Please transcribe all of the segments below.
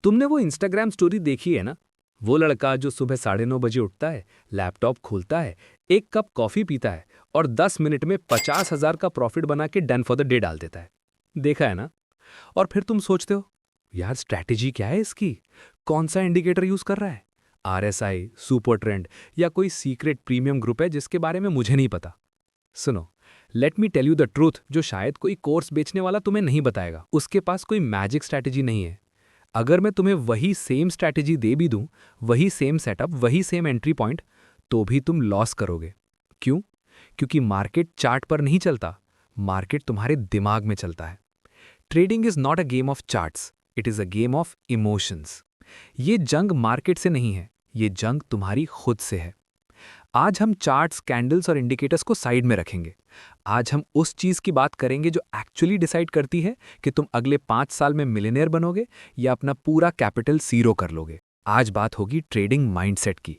तुमने वो Instagram story देखी है ना? वो लड़का जो सुबह 9:30 बजे उठता है, लैपटॉप खोलता है, एक कप कॉफी पीता है और 10 मिनट में 50,000 का प्रॉफिट बना के डन फॉर द डे डाल देता है। देखा है ना? और फिर तुम सोचते हो, यार स्ट्रैटेजी क्या है इसकी? कौन सा इंडिकेटर यूज कर रहा है? आरएसआई, सुपर ट्रेंड या कोई सीक्रेट प्रीमियम ग्रुप है जिसके बारे में मुझे नहीं पता? सुनो, let me tell you the truth जो शायद कोई कोर्स बेचने वाला तुम्हें नहीं बताएगा। उसके पास कोई मैजिक स्ट्रैटेजी नहीं है। अगर मैं तुम्हें वही सेम स्ट्रैटेजी दे भी दूं, वही सेम सेटअप, वही सेम एंट्री पॉइंट, तो भी तुम लॉस करोगे। क्यों? क्योंकि मार्केट चार्ट पर नहीं चलता, मार्केट तुम्हारे दिमाग में चलता है। Trading is not a game of charts, it is a game of emotions. ये जंग मार्केट से नहीं है, ये जंग तुम्हारी खुद से है। आज हम चार्ट्स, कैंडल्स और इंडिकेटर्स को साइड में रखेंगे। आज हम उस चीज की बात करेंगे जो एक्चुअली डिसाइड करती है कि तुम अगले 5 साल में मिलियनेयर बनोगे या अपना पूरा कैपिटल जीरो कर लोगे। आज बात होगी ट्रेडिंग माइंडसेट की।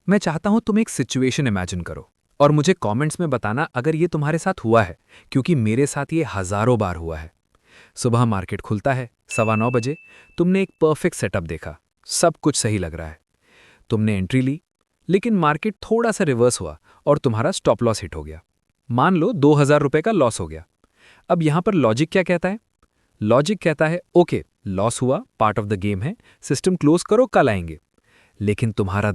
मैं चाहता हूं तुम एक सिचुएशन इमेजिन करो और मुझे कमेंट्स में बताना अगर ये तुम्हारे साथ हुआ है, क्योंकि मेरे साथ ये हजारों बार हुआ है। सुबह मार्केट खुलता है, 9:15 बजे। तुमने एक परफेक्ट सेटअप देखा, सब कुछ सही लग रहा है। तुमने एंट्री ली, लेकिन मार्केट थोड़ा सा रिवर्स हुआ और तुम्हारा स्टॉप लॉस हिट हो गया। मान लो 2,000 रुपए का लॉस हो गया। अब यहां पर लॉजिक क्या कहता है? लॉजिक कहता है ओके, लॉस हुआ, पार्ट ऑफ द गेम है, सिस्टम क्लोज करो, कल आएंगे। लेकिन तुम्हारा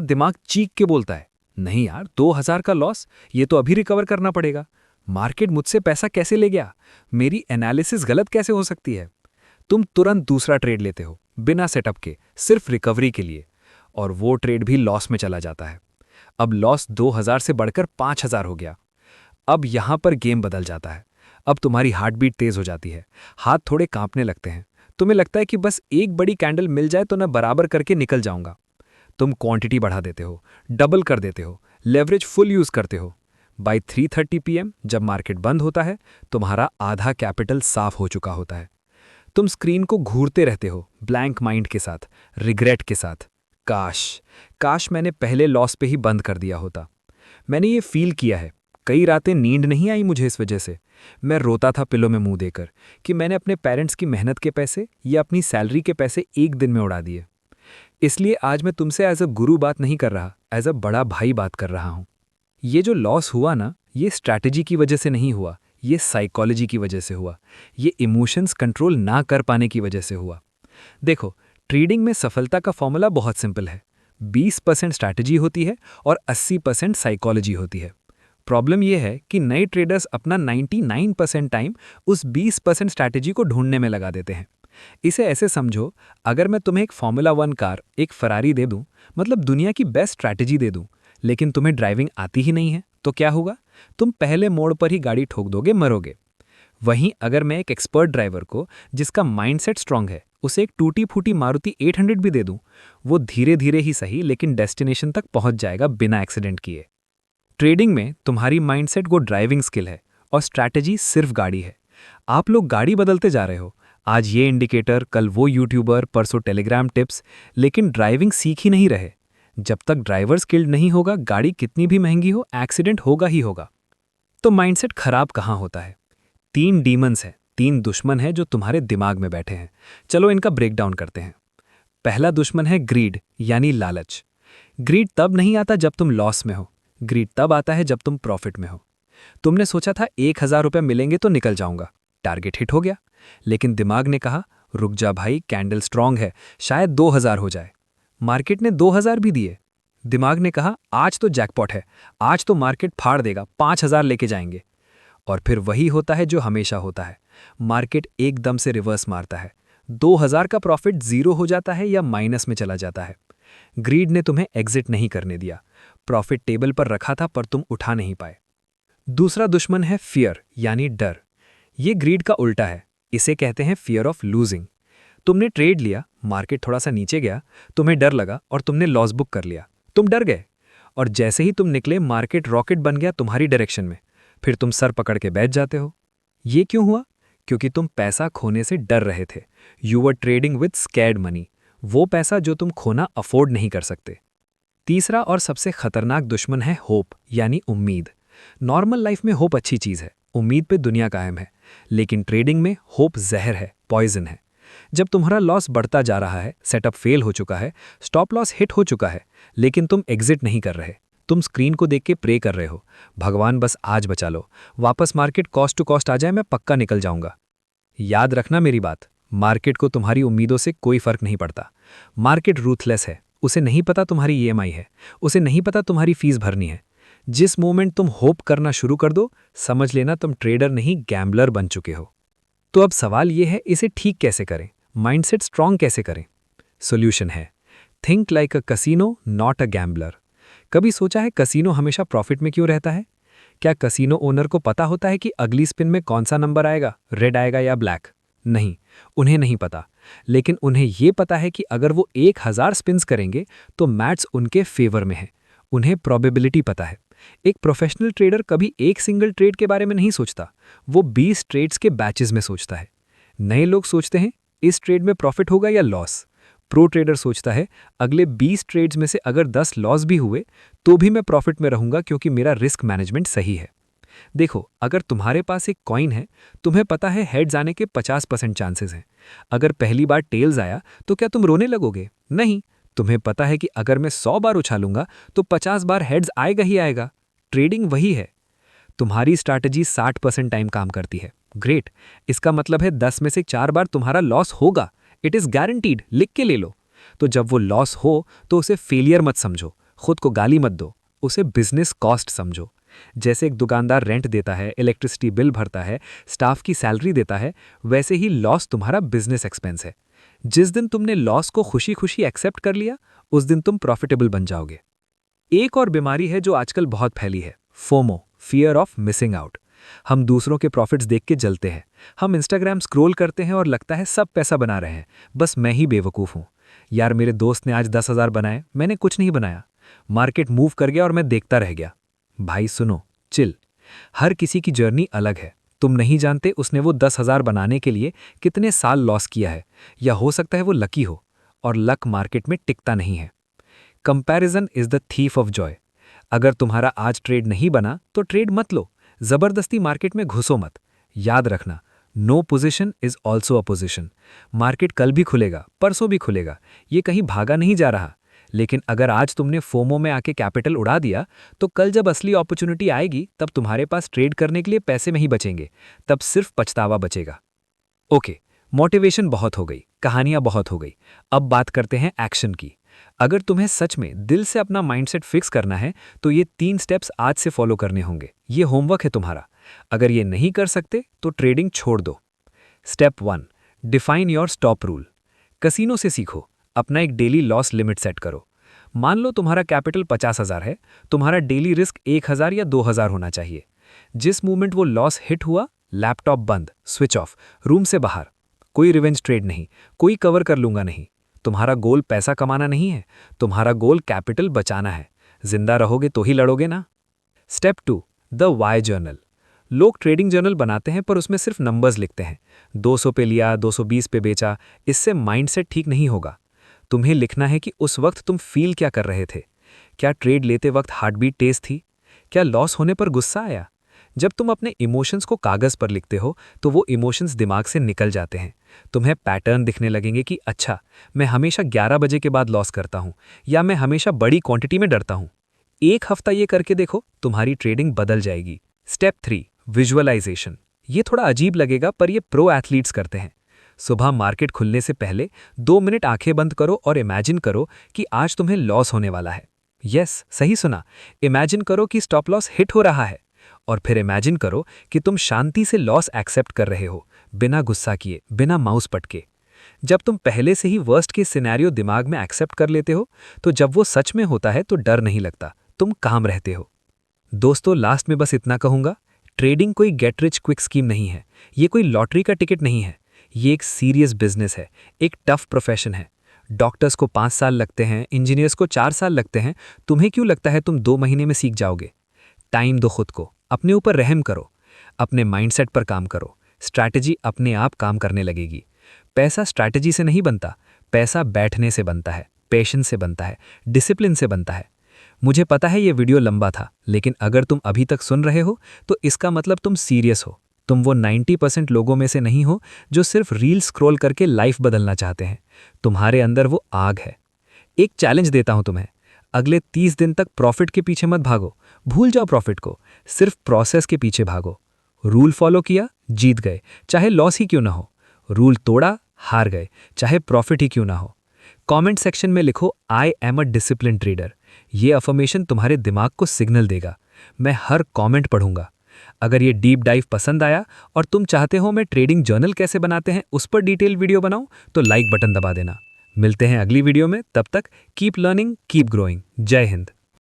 दिमाग चीख के बोलता है, नहीं यार, 2,000 का लॉस, ये तो अभी रिकवर करना पड़ेगा। मार्केट मुझसे पैसा कैसे ले गया? मेरी एनालिसिस गलत कैसे हो सकती है? तुम तुरंत दूसरा ट्रेड लेते हो, बिना सेटअप के, सिर्फ रिकवरी के लिए, और वो ट्रेड भी लॉस में चला जाता है। अब लॉस 2,000 से बढ़कर 5,000 हो गया। अब यहां पर गेम बदल जाता है। अब तुम्हारी हार्ट बीट तेज हो जाती है, हाथ थोड़े कांपने लगते हैं। तुम्हें लगता है कि बस एक बड़ी कैंडल मिल जाए तो मैं बराबर करके निकल जाऊंगा। तुम क्वांटिटी बढ़ा देते हो, डबल कर देते हो, लेवरेज फुल यूज करते हो। बाय 3:30 PM जब मार्केट बंद होता है, तुम्हारा आधा कैपिटल साफ हो चुका होता है। तुम स्क्रीन को घूरते रहते हो, ब्लैंक माइंड के साथ, रिग्रेट के साथ। काश काश मैंने पहले लॉस पे ही बंद कर दिया होता। मैंने ये फील किया है, कई रातें नींद नहीं आई मुझे इस वजह से। मैं रोता था पिलो में मुंह देकर कि मैंने अपने पेरेंट्स की मेहनत के पैसे या अपनी सैलरी के पैसे एक दिन में उड़ा दिए। इसलिए आज मैं तुमसे एज अ गुरु बात नहीं कर रहा, एज अ बड़ा भाई बात कर रहा हूं। ये जो लॉस हुआ ना, ये स्ट्रैटेजी की वजह से नहीं हुआ, ये साइकोलॉजी की वजह से हुआ, ये इमोशंस कंट्रोल ना कर पाने की वजह से हुआ। देखो, ट्रेडिंग में सफलता का फॉर्मूला बहुत सिंपल है। 20% स्ट्रैटेजी होती है और 80% साइकोलॉजी होती है। प्रॉब्लम यह है कि नए ट्रेडर्स अपना 99% टाइम उस 20% स्ट्रैटेजी को ढूंढने में लगा देते हैं। इसे ऐसे समझो, अगर मैं तुम्हें एक फॉर्मूला 1 कार, एक फरारी दे दूं, मतलब दुनिया की बेस्ट स्ट्रैटेजी दे दूं, लेकिन तुम्हें ड्राइविंग आती ही नहीं है, तो क्या होगा? तुम पहले मोड़ पर ही गाड़ी ठोक दोगे, मरोगे। वहीं अगर मैं एक एक्सपर्ट ड्राइवर को, जिसका माइंडसेट स्ट्रांग है, उसे एक टूटी फूटी मारुति 800 भी दे दूं, वो धीरे धीरे ही सही लेकिन डेस्टिनेशन तक पहुंच जाएगा बिना एक्सीडेंट किए। ट्रेडिंग में तुम्हारी माइंडसेट वो ड्राइविंग स्किल है और स्ट्रैटेजी सिर्फ गाड़ी है। आप लोग गाड़ी बदलते जा रहे हो, आज ये इंडिकेटर, कल वो यूट्यूबर, परसों टेलीग्राम टिप्स, लेकिन ड्राइविंग सीख ही नहीं रहे। जब तक ड्राइवर स्किल्ड नहीं होगा, गाड़ी कितनी भी महंगी हो, एक्सीडेंट होगा ही होगा। तो माइंडसेट खराब कहाँ होता है? 3 डीमंस हैं, 3 दुश्मन हैं जो तुम्हारे दिमाग में बैठे हैं। चलो इनका ब्रेकडाउन करते हैं। पहला दुश्मन है ग्रीड, यानी लालच। ग्रीड तब नहीं आता जब तुम लॉस में हो, ग्रीड तब आता है जब तुम प्रॉफिट में हो। तुमने सोचा था 1,000 रुपये मिलेंगे तो निकल जाऊंगा, टारगेट हिट हो गया, लेकिन दिमाग ने कहा रुक जा भाई, कैंडल स्ट्रांग है, शायद 2,000 हो जाए। मार्केट ने 2,000 भी दिए। दिमाग ने कहा आज तो जैकपॉट है, आज तो मार्केट फाड़ देगा, 5,000 लेके जाएंगे। और फिर वही होता है जो हमेशा होता है, मार्केट एकदम से रिवर्स मारता है। 2,000 का प्रॉफिट जीरो हो जाता है या माइनस में चला जाता है। ग्रीड ने तुम्हें एग्जिट नहीं करने दिया, प्रॉफिट टेबल पर रखा था पर तुम उठा नहीं पाए। दूसरा दुश्मन है फियर, यानी डर। ये ग्रीड का उल्टा है, इसे कहते हैं फियर ऑफ लूजिंग। तुमने ट्रेड लिया, मार्केट थोड़ा सा नीचे गया, तुम्हें डर लगा और तुमने लॉस बुक कर लिया। तुम डर गए और जैसे ही तुम निकले, मार्केट रॉकेट बन गया तुम्हारी डायरेक्शन में। फिर तुम सर पकड़ के बैठ जाते हो। ये क्यों हुआ? क्योंकि तुम पैसा खोने से डर रहे थे। You were trading with scared money, वो पैसा जो तुम खोना अफोर्ड नहीं कर सकते। तीसरा और सबसे खतरनाक दुश्मन है होप, यानी उम्मीद। नॉर्मल लाइफ में होप अच्छी चीज है, उम्मीद पे दुनिया कायम है, लेकिन ट्रेडिंग में होप जहर है, पॉइजन है। जब तुम्हारा लॉस बढ़ता जा रहा है, सेटअप फेल हो चुका है, स्टॉप लॉस हिट हो चुका है, लेकिन तुम एग्जिट नहीं कर रहे, तुम स्क्रीन को देख के प्रे कर रहे हो, भगवान बस आज बचा लो, वापस मार्केट कॉस्ट टू कॉस्ट आ जाए, मैं पक्का निकल जाऊंगा। याद रखना मेरी बात, मार्केट को तुम्हारी उम्मीदों से कोई फर्क नहीं पड़ता। मार्केट रूथलेस है, उसे नहीं पता तुम्हारी ईएमआई है, उसे नहीं पता तुम्हारी फीस भरनी है। जिस मोमेंट तुम होप करना शुरू कर दो, समझ लेना तुम ट्रेडर नहीं गैम्बलर बन चुके हो। तो अब सवाल यह है, इसे ठीक कैसे करें, माइंडसेट स्ट्रांग कैसे करें? सॉल्यूशन है, think like a casino not a gambler. कभी सोचा है कसीनो हमेशा प्रॉफिट में क्यों रहता है? क्या कसीनो ओनर को पता होता है कि अगली स्पिन में कौन सा नंबर आएगा, रेड आएगा या ब्लैक? नहीं, उन्हें नहीं पता। लेकिन उन्हें यह पता है कि अगर वो 1000 स्पिन्स करेंगे तो मैथ्स उनके फेवर में है। उन्हें प्रोबेबिलिटी पता है। एक प्रोफेशनल ट्रेडर कभी एक सिंगल ट्रेड के बारे में नहीं सोचता, वो 20 ट्रेड्स के बैचेस में सोचता है। नए लोग सोचते हैं इस ट्रेड में प्रॉफिट होगा या लॉस। प्रो ट्रेडर सोचता है अगले 20 ट्रेड्स में से अगर 10 लॉस भी हुए तो भी मैं प्रॉफिट में रहूंगा क्योंकि मेरा रिस्क मैनेजमेंट सही है। देखो, अगर तुम्हारे पास एक कॉइन है, तुम्हें पता है हेड्स आने के 50% चांसेस हैं। अगर पहली बार टेल्स आया तो क्या तुम रोने लगोगे? नहीं, तुम्हें पता है कि अगर मैं 100 बार उछालूंगा तो 50 बार हेड्स आएगा ही आएगा। ट्रेडिंग वही है। तुम्हारी स्ट्रैटेजी 60% टाइम काम करती है, ग्रेट। इसका मतलब है 10 में से 4 बार तुम्हारा लॉस होगा, इट इज गारंटीड, लिख के ले लो। तो जब वो लॉस हो तो उसे फेलियर मत समझो, खुद को गाली मत दो, उसे बिजनेस कॉस्ट समझो। जैसे एक दुकानदार रेंट देता है, इलेक्ट्रिसिटी बिल भरता है, स्टाफ की सैलरी देता है, वैसे ही लॉस तुम्हारा बिजनेस एक्सपेंस है। जिस दिन तुमने लॉस को खुशी खुशी एक्सेप्ट कर लिया, उस दिन तुम प्रॉफिटेबल बन जाओगे। एक और बीमारी है जो आजकल बहुत फैली है, FOMO, fear of missing out. हम दूसरों के प्रॉफिट्स देख के जलते हैं। हम इंस्टाग्राम स्क्रॉल करते हैं और लगता है सब पैसा बना रहे हैं, बस मैं ही बेवकूफ़ हूँ। यार, मेरे दोस्त ने आज 10,000 बनाए, मैंने कुछ नहीं बनाया। मार्केट मूव कर गया और मैं देखता रह गया। भाई सुनो, चिल। हर किसी की जर्नी अलग है। तुम नहीं जानते उसने वो 10,000 बनाने के लिए कितने साल लॉस किया है, या हो सकता है वो लकी हो, और लक मार्केट में टिकता नहीं है। Comparison is the thief of Joy. अगर तुम्हारा आज ट्रेड नहीं बना तो ट्रेड मत लो, जबरदस्ती मार्केट में घुसो मत। याद रखना, no position is also a position. Market कल भी खुलेगा, परसों भी खुलेगा, ये कहीं भागा नहीं जा रहा। लेकिन अगर आज तुमने फोमो में आके कैपिटल उड़ा दिया, तो कल जब असली अपॉर्चुनिटी आएगी तब तुम्हारे पास ट्रेड करने के लिए पैसे नहीं बचेंगे, तब सिर्फ पछतावा बचेगा। ओके, मोटिवेशन बहुत हो गई, कहानियां बहुत हो गई, अब बात करते हैं एक्शन की। अगर तुम्हें सच में दिल से अपना माइंडसेट फिक्स करना है तो ये 3 स्टेप्स आज से फॉलो करने होंगे। ये होमवर्क है तुम्हारा। अगर ये नहीं कर सकते तो ट्रेडिंग छोड़ दो। Step 1, define your stop rule. Casino से सीखो, अपना एक डेली लॉस लिमिट सेट करो। मान लो तुम्हारा कैपिटल 50,000 है, तुम्हारा डेली रिस्क 1,000 या 2,000 होना चाहिए। जिस मूवमेंट वो लॉस हिट हुआ, लैपटॉप बंद, स्विच ऑफ, रूम से बाहर। कोई रिवेंज ट्रेड नहीं, कोई कवर कर लूंगा नहीं। तुम्हारा गोल पैसा कमाना नहीं है, तुम्हारा गोल कैपिटल बचाना है। जिंदा रहोगे तो ही लड़ोगे ना। Step 2, the why journal. लोग ट्रेडिंग जर्नल बनाते हैं पर उसमें सिर्फ नंबर्स लिखते हैं। 200 पे लिया, 220 पे बेचा, इससे माइंडसेट ठीक नहीं होगा। तुम्हें लिखना है कि उस वक्त तुम फील क्या कर रहे थे। क्या ट्रेड लेते वक्त हार्टबीट तेज थी? क्या लॉस होने पर गुस्सा आया? जब तुम अपने इमोशंस को कागज पर लिखते हो तो वो इमोशंस दिमाग से निकल जाते हैं। तुम्हें पैटर्न दिखने लगेंगे कि अच्छा, मैं हमेशा 11 बजे के बाद लॉस करता हूं, या मैं हमेशा बड़ी क्वांटिटी में डरता हूं। एक हफ्ता ये करके देखो, तुम्हारी ट्रेडिंग बदल जाएगी। Step 3, visualisation. ये थोड़ा अजीब लगेगा पर ये प्रो एथलीट्स करते हैं। सुबह मार्केट खुलने से पहले 2 मिनट आंखें बंद करो और इमेजिन करो कि आज तुम्हें लॉस होने वाला है। यस, सही सुना। इमेजिन करो कि स्टॉप लॉस हिट हो रहा है, और फिर इमेजिन करो कि तुम शांति से लॉस एक्सेप्ट कर रहे हो, बिना गुस्सा किए, बिना माउस पटके। जब तुम पहले से ही वर्स्ट के सिनेरियो दिमाग में एक्सेप्ट कर लेते हो, तो जब वो सच में होता है तो डर नहीं लगता, तुम काम रहते हो। दोस्तों, लास्ट में बस इतना कहूंगा, ट्रेडिंग कोई गेट रिच क्विक स्कीम नहीं है, ये कोई लॉटरी का टिकट नहीं है। ये एक सीरियस बिजनेस है, एक टफ प्रोफेशन है। डॉक्टर्स को 5 साल लगते हैं, इंजीनियर्स को 4 साल लगते हैं। तुम्हें क्यों लगता है तुम 2 महीने में सीख जाओगे? टाइम दो खुद को, अपने ऊपर रहम करो, अपने माइंडसेट पर काम करो। स्ट्रैटेजी अपने आप काम करने लगेगी। पैसा स्ट्रैटेजी से नहीं बनता, पैसा बैठने से बनता है, पेशेंस से बनता है, डिसिप्लिन से बनता है। मुझे पता है ये वीडियो लंबा था, लेकिन अगर तुम अभी तक सुन रहे हो तो इसका मतलब तुम सीरियस हो, तुम वो 90% लोगों में से नहीं हो जो सिर्फ रील स्क्रॉल करके लाइफ बदलना चाहते हैं। तुम्हारे अंदर वो आग है। एक चैलेंज देता हूं तुम्हें, अगले 30 दिन तक प्रॉफिट के पीछे मत भागो, भूल जाओ प्रॉफिट को, सिर्फ प्रोसेस के पीछे भागो। रूल फॉलो किया, जीत गए, चाहे लॉस ही क्यों ना हो। रूल तोड़ा, हार गए, चाहे प्रॉफिट ही क्यों ना हो। कमेंट सेक्शन में लिखो I am a discipline trader. ये अफर्मेशन तुम्हारे दिमाग को सिग्नल देगा। मैं हर कमेंट पढ़ूंगा। अगर ये डीप डाइव पसंद आया और तुम चाहते हो मैं ट्रेडिंग जर्नल कैसे बनाते हैं उस पर डिटेल वीडियो बनाऊं, तो लाइक बटन दबा देना। मिलते हैं अगली वीडियो में, तब तक कीप लर्निंग, कीप ग्रोइंग। जय हिंद।